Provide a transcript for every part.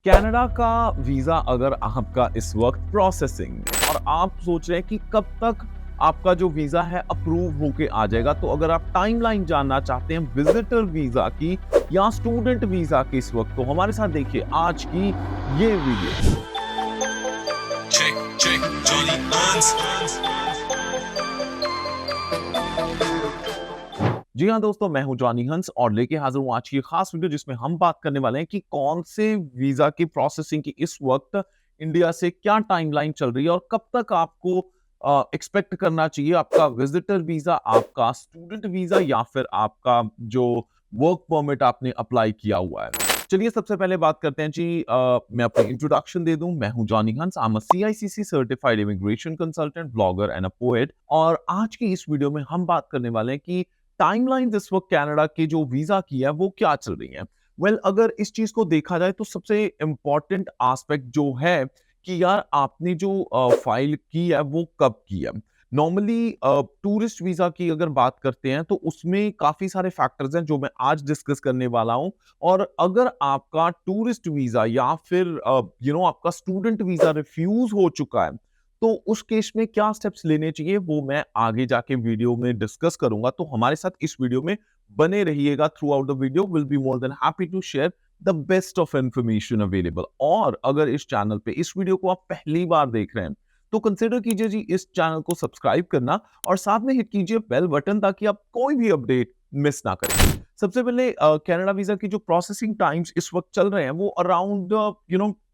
Canada का visa अगर आपका इस वक्त प्रोसेसिंग में और आप सोच रहे हैं कि कब तक आपका जो वीजा है अप्रूव होके आ जाएगा, तो अगर आप टाइमलाइन जानना चाहते हैं विजिटर वीजा की या स्टूडेंट वीजा की इस वक्त, तो हमारे साथ देखिए आज की ये video. Check, check, Johnny Hans. जी हाँ दोस्तों, मैं हूं जॉनी हंस और लेके हाजिर हूं आज की खास वीडियो जिसमें हम बात करने वाले हैं कि कौन से वीजा की प्रोसेसिंग की इस वक्त इंडिया से क्या टाइमलाइन चल रही है और कब तक आपको एक्सपेक्ट करना चाहिए आपका विजिटर वीजा, आपका स्टूडेंट वीजा या फिर आपका जो वर्क परमिट आपने अप्लाई किया हुआ है। चलिए सबसे पहले बात करते हैं जी। मैं अपनी इंट्रोडक्शन दे दूं। मैं हूं Johnny Hans, I am a CICC certified immigration consultant, blogger and a poet. और आज की इस वीडियो में हम बात करने वाले हैं कि टाइमलाइन इस वक्त कनाडा के जो वीजा की है वो क्या चल रही है। अगर इस चीज को देखा जाए तो सबसे इंपॉर्टेंट एस्पेक्ट जो है कि यार आपने जो फाइल की है वो कब की है। नॉर्मली टूरिस्ट वीजा की अगर बात करते हैं तो उसमें काफी सारे फैक्टर्स हैं जो मैं आज डिस्कस करने वाला हूं। और अगर आपका टूरिस्ट वीजा या फिर आपका स्टूडेंट वीजा रिफ्यूज हो चुका है, तो उस केस में क्या स्टेप्स लेने चाहिए वो मैं आगे जाके वीडियो में डिस्कस करूंगा। तो हमारे साथ इस वीडियो में बने रहिएगा। Throughout the video will be more than happy to share the best of information available. और अगर इस चैनल पे इस वीडियो को आप पहली बार देख रहे हैं तो कंसिडर कीजिए जी इस चैनल को सब्सक्राइब करना और साथ में हिट कीजिए बेल बटन ताकि आप कोई भी अपडेट मिस ना करें। सबसे पहले कनाडा वीजा की जो प्रोसेसिंग टाइम्स इस वक्त चल रहे हैं वो अराउंड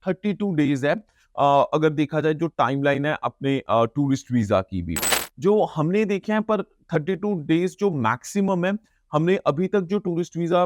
32 डेज है। अगर देखा जाए जो टाइमलाइन है अपने टूरिस्ट वीजा की भी जो हमने देखे हैं, पर 32 डेज जो मैक्सिमम है। हमने अभी तक जो टूरिस्ट वीजा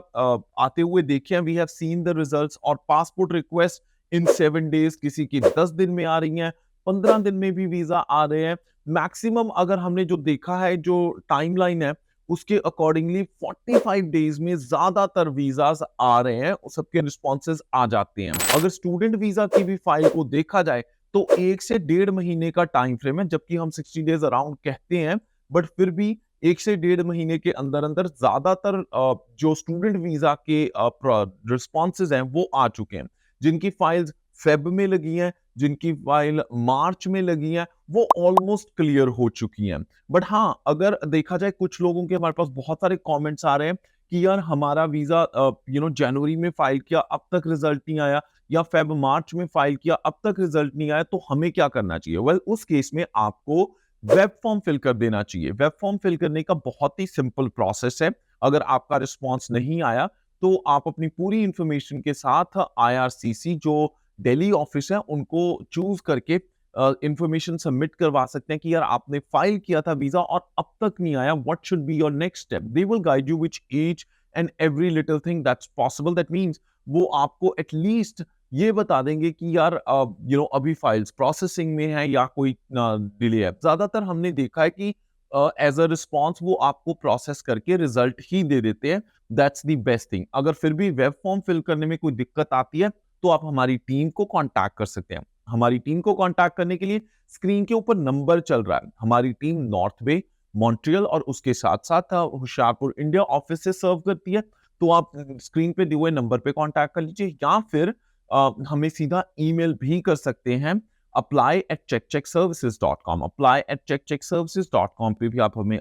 आते हुए देखे हैं, we have seen the results. और पासपोर्ट रिक्वेस्ट इन 7 डेज, किसी की 10 दिन में आ रही हैं, 15 दिन में भी वीजा आ रहे हैं। मैक्सिमम अगर हमने जो देखा है जो टाइमलाइन है उसके अकॉर्डिंगली 45 डेज में ज्यादातर वीजास आ रहे हैं, सबके रिस्पॉन्सेज आ जाते हैं। अगर स्टूडेंट वीजा की भी फाइल को देखा जाए तो 1 से 1.5 महीने का टाइम फ्रेम है, जबकि हम 60 डेज अराउंड कहते हैं, बट फिर भी 1 से 1.5 महीने के अंदर अंदर ज्यादातर जो स्टूडेंट वीजा के रिस्पॉन्सेज हैं वो आ चुके हैं। जिनकी फाइल्स फेब में लगी हैं, जिनकी फाइल मार्च में लगी हैं, वो ऑलमोस्ट क्लियर हो चुकी हैं। बट हाँ, अगर देखा जाए कुछ लोगों के हमारे पास बहुत सारे कमेंट्स आ रहे हैं कि यार हमारा वीजा जनवरी में फाइल किया अब तक रिजल्ट नहीं आया, या फेब मार्च में फाइल किया अब तक रिजल्ट नहीं आया, तो हमें क्या करना चाहिए। उस केस में आपको वेब फॉर्म फिल कर देना चाहिए। वेब फॉर्म फिल करने का बहुत ही सिंपल प्रोसेस है। अगर आपका रिस्पॉन्स नहीं आया तो आप अपनी पूरी इंफॉर्मेशन के साथ आईआरसीसी जो दिल्ली ऑफिस है उनको चूज करके इंफॉर्मेशन सबमिट करवा सकते हैं कि यार आपने फाइल किया था वीजा और अब तक नहीं आया, what should be your next step. They will guide you which each and every little thing that's possible. That means वो आपको एटलीस्ट ये बता देंगे कि यार अभी फाइल्स प्रोसेसिंग में है या कोई डिले है। ज्यादातर हमने देखा है कि एज अ रिस्पॉन्स वो आपको प्रोसेस करके रिजल्ट ही दे देते हैं। That's the best thing. अगर फिर भी वेब फॉर्म फिल करने में कोई दिक्कत आती है तो आप हमारी टीम को कांटेक्ट कर सकते हैं। हमारी टीम को कांटेक्ट करने के लिए स्क्रीन के ऊपर नंबर चल रहा है। हमारी टीम नॉर्थ वे, मॉन्ट्रियल और उसके साथ साथ होशियारपुर इंडिया ऑफिस से सर्व करती है। तो आप स्क्रीन पे दिए हुए नंबर पे कांटेक्ट कर लीजिए या फिर हमें सीधा ईमेल भी कर सकते हैं। apply@checkcheckservices.com, apply@checkcheckservices.com पे भी आप हमें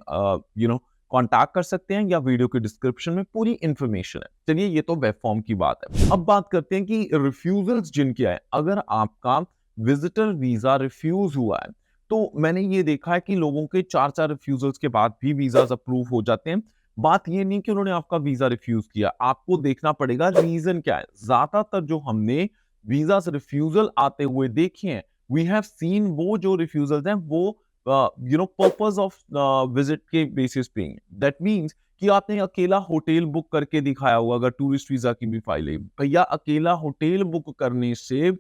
कांटेक्ट कर सकते हैं, या वीडियो के डिस्क्रिप्शन में पूरी इंफॉर्मेशन है। चलिए, ये तो वेब फॉर्म की बात है। अब बात करते हैं कि रिफ्यूजल्स जिनके आए। अगर आपका विजिटर वीजा रिफ्यूज हुआ है तो मैंने ये देखा है कि लोगों के 4-4 रिफ्यूजल्स के बाद भी वीजास अप्रूव हो जाते हैं। बात ये नहीं कि उन्होंने आपका वीजा रिफ्यूज किया, आपको देखना पड़ेगा रीजन क्या है। ज्यादातर जो हमने वीजा रिफ्यूजल आते हुए देखे हैं, वी हैव सीन वो जो रिफ्यूजल्स हैं वो पर्पस ऑफ विजिट के बेसिस पे। दैट मींस कि आपने अकेला होटल बुक करके दिखाया होगा। अगर टूरिस्ट वीजा की भी फाइल है, भैया अकेला होटल बुक करने से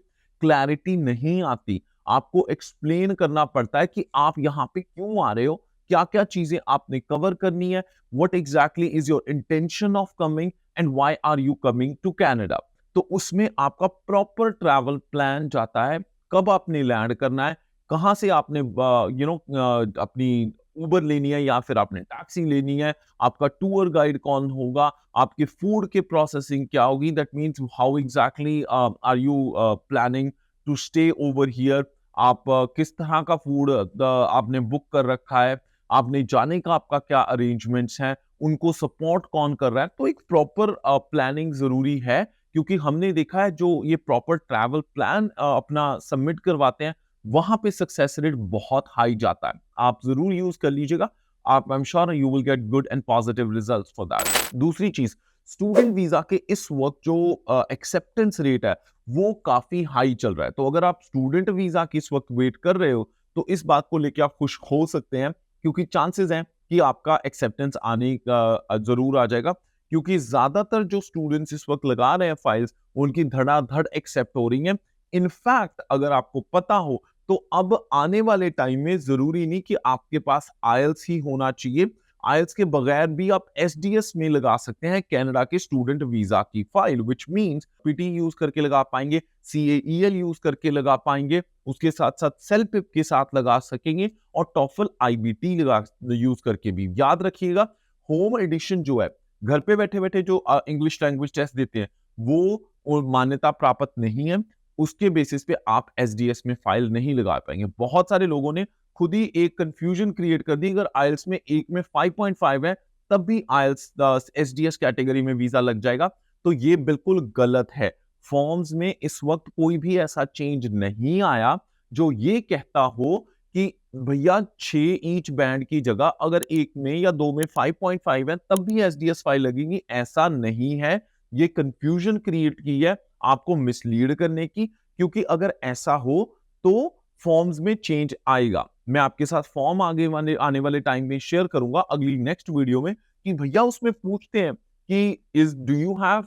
क्लैरिटी नहीं आती। आपको एक्सप्लेन करना पड़ता है कि आप यहाँ पे क्यों आ रहे हो, क्या क्या चीजें आपने कवर करनी है, what exactly is your intention of coming and why are you coming to Canada. तो उसमें आपका प्रॉपर ट्रैवल प्लान जाता है, कब आपने लैंड करना है, कहाँ से आपने अपनी उबर लेनी है या फिर आपने टैक्सी लेनी है, आपका टूर गाइड कौन होगा, आपके फूड के प्रोसेसिंग क्या होगी, that means how exactly are you planning to stay over here, आप किस तरह का फूड आपने बुक कर रखा है, आपने जाने का आपका क्या अरेंजमेंट्स हैं, उनको सपोर्ट कौन कर रहा है। तो एक प्रॉपर प्लानिंग जरूरी है, क्योंकि हमने देखा है जो ये प्रॉपर ट्रैवल प्लान अपना सबमिट करवाते हैं, वहां पे सक्सेस रेट बहुत हाई जाता है। आप जरूर यूज कर लीजिएगा, आप I am sure you will get good and positive results for that. दूसरी चीज, स्टूडेंट वीजा के इस वक्त जो एक्सेप्टेंस रेट है वो काफी हाई चल रहा है। तो अगर आप स्टूडेंट वीजा की इस वक्त वेट कर रहे हो तो इस बात को लेकर आप खुश हो सकते हैं, क्योंकि चांसेस हैं कि आपका एक्सेप्टेंस आने का जरूर आ जाएगा, क्योंकि ज्यादातर जो स्टूडेंट्स इस वक्त लगा रहे हैं फाइल्स, उनकी धड़ाधड़ एक्सेप्ट हो रही हैं। इनफैक्ट अगर आपको पता हो तो अब आने वाले टाइम में जरूरी नहीं कि आपके पास आईएलटीएस ही होना चाहिए, आईएलटीएस के बगैर भी आप एसडीएस में लगा सकते हैं कनाडा के स्टूडेंट वीजा की file, which means PT use करके लगा पाएंगे, सीएईएल यूज करके लगा पाएंगे, उसके साथ साथ सेल्फपिप के साथ लगा सकेंगे, और टॉफल आईबीटी लगा यूज करके भी। याद रखिएगा, होम एडिशन जो है, घर पे बैठे बैठे जो इंग्लिश लैंग्वेज टेस्ट देते हैं, वो मान्यता प्राप्त नहीं है, उसके बेसिस पे आप एसडीएस में फाइल नहीं लगा पाएंगे। बहुत सारे लोगों ने खुद ही एक कंफ्यूजन क्रिएट कर दी, अगर आईएलटीएस में एक में 5.5 है तब भी आईएलटीएस एसडीएस कैटेगरी में वीजा लग जाएगा, तो ये बिल्कुल गलत है। फॉर्म्स में इस वक्त कोई भी ऐसा चेंज नहीं आया जो ये कहता हो कि भैया 6 ईच बैंड की जगह अगर एक में या दो में 5.5 है तब भी एसडीएस फाइल लगेगी, ऐसा नहीं है। ये कंफ्यूजन क्रिएट की है आपको मिसलीड करने की, क्योंकि अगर ऐसा हो तो फॉर्म्स में चेंज आएगा। मैं आपके साथ फॉर्म आने वाले टाइम में शेयर करूंगा अगली नेक्स्ट वीडियो में, कि भैया उसमें पूछते हैं कि इज डू यू हैव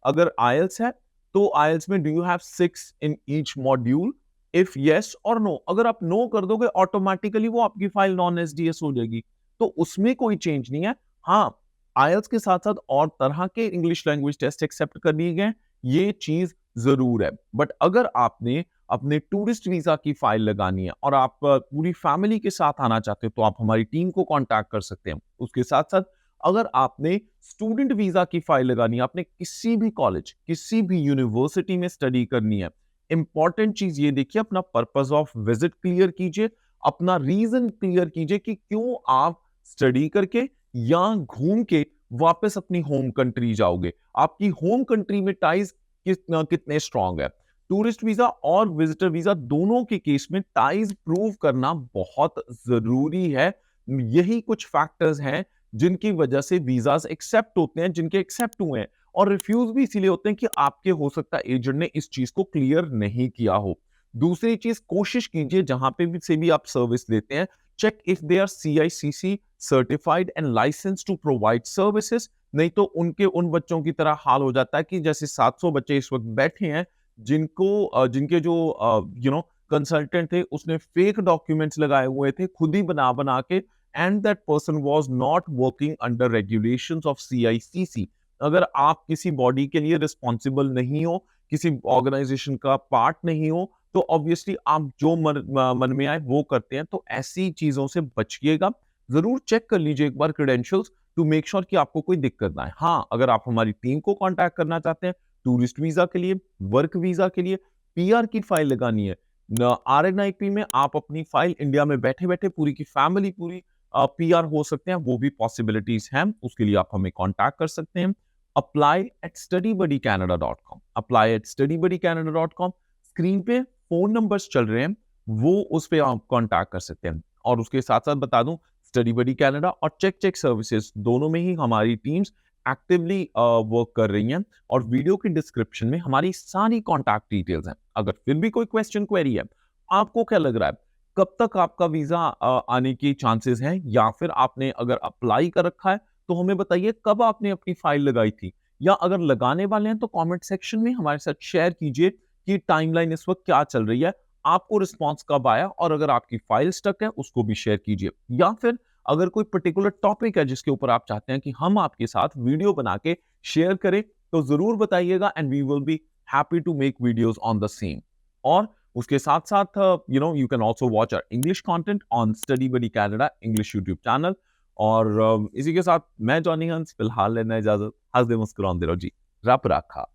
अगर आईएलटीएस है तो आईएलटीएस में do you have 6 in each module, if yes और नो। अगर आप नो कर दोगे ऑटोमेटिकली वो आपकी फाइल नॉन एसडीएस हो जाएगी, तो उसमें कोई चेंज नहीं है। हाँ, आईएलटीएस के साथ साथ और तरह के इंग्लिश लैंग्वेज टेस्ट एक्सेप्ट कर लिए गए, ये चीज जरूर है। बट अगर आपने अपने टूरिस्ट वीजा की फाइल लगानी है और आप पूरी फैमिली के साथ आना चाहते हो तो आप हमारी टीम को कांटेक्ट कर सकते हैं। उसके साथ साथ अगर आपने स्टूडेंट वीजा की फाइल लगानी है, आपने किसी भी कॉलेज किसी भी यूनिवर्सिटी में स्टडी करनी है, इंपॉर्टेंट चीज ये देखिए, अपना पर्पस ऑफ विजिट क्लियर कीजिए, अपना रीजन क्लियर कीजिए कि क्यों आप स्टडी करके या घूम के वापस अपनी होम कंट्री जाओगे, आपकी होम कंट्री में टाइज कितने स्ट्रांग है। टूरिस्ट वीजा और विजिटर वीजा दोनों के केस में टाइज प्रूव करना बहुत जरूरी है। यही कुछ फैक्टर्स हैं जिनकी वजह से वीजास एक्सेप्ट होते हैं, जिनके एक्सेप्ट हुए हैं, और रिफ्यूज भी इसीलिए होते हैं कि आपके हो सकता है एजेंट ने इस चीज को क्लियर नहीं किया हो। दूसरी चीज, कोशिश कीजिए जहां पे भी से भी आप सर्विस लेते हैं, check if they are CICC certified and licensed to provide services। नहीं तो उनके उन बच्चों की तरह हाल हो जाता है कि जैसे 700 बच्चे इस वक्त बैठे हैं जिनके जो कंसल्टेंट थे उसने फेक डॉक्यूमेंट्स लगाए हुए थे खुद ही बना बना के, and that person was not working under regulations of CICC। अगर आप किसी बॉडी के लिए रिस्पॉन्सिबल नहीं हो, किसी ऑर्गेनाइजेशन का पार्ट नहीं हो, तो ऑब्वियसली आप जो मन में आए वो करते हैं। तो ऐसी चीजों से बचिएगा। जरूर चेक कर लीजिए एक बार क्रेडेंशियल्स टू मेक श्योर कि आपको कोई दिक्कत ना आए। हाँ, अगर आप हमारी टीम को कांटेक्ट करना चाहते हैं टूरिस्ट वीजा के लिए, वर्क वीजा के लिए, पीआर की फाइल लगानी है, आरएनआईपी में आप अपनी फाइल इंडिया में बैठे बैठे पूरी की फैमिली पूरी पीआर हो सकते हैं, वो भी पॉसिबिलिटीज हैं। उसके लिए आप हमें कांटेक्ट कर सकते हैं। apply@studybuddycanada.com, apply@studybuddycanada.com। स्क्रीन पे फोन नंबर्स चल रहे हैं, वो उस पे आप कांटेक्ट कर सकते हैं। और उसके साथ साथ बता दूं, स्टडी बडी कनाडा और चेक सर्विसेज दोनों में ही हमारी टीम्स एक्टिवली वर्क कर रही हैं, और वीडियो की डिस्क्रिप्शन में हमारी सारी कांटेक्ट डिटेल्स हैं। अगर फिर भी कोई क्वेश्चन क्वेरी है, आपको क्या लग रहा है कब तक आपका वीजा आने की चांसेस हैं, या फिर आपने अगर अप्लाई कर रखा है तो हमें बताइए कब आपने अपनी फाइल लगाई थी, या अगर लगाने वाले हैं तो कमेंट सेक्शन में हमारे साथ शेयर कीजिए कि टाइमलाइन इस वक्त क्या चल रही है, आपको रिस्पांस कब आया, और अगर आपकी फाइल स्टक है उसको भी शेयर कीजिए। या फिर अगर कोई पर्टिकुलर टॉपिक है जिसके ऊपर आप चाहते हैं कि हम आपके साथ वीडियो बना के शेयर करें, तो जरूर बताइएगा, and we will be happy to make videos on the same. और उसके साथ साथ you can also watch our English content on Study Buddy Canada English YouTube channel. और इसी के साथ मैं जॉनी हंस फिलहाल लेना इजाजत। हंसदे मुस्कुराते रहो जी। रब रखा।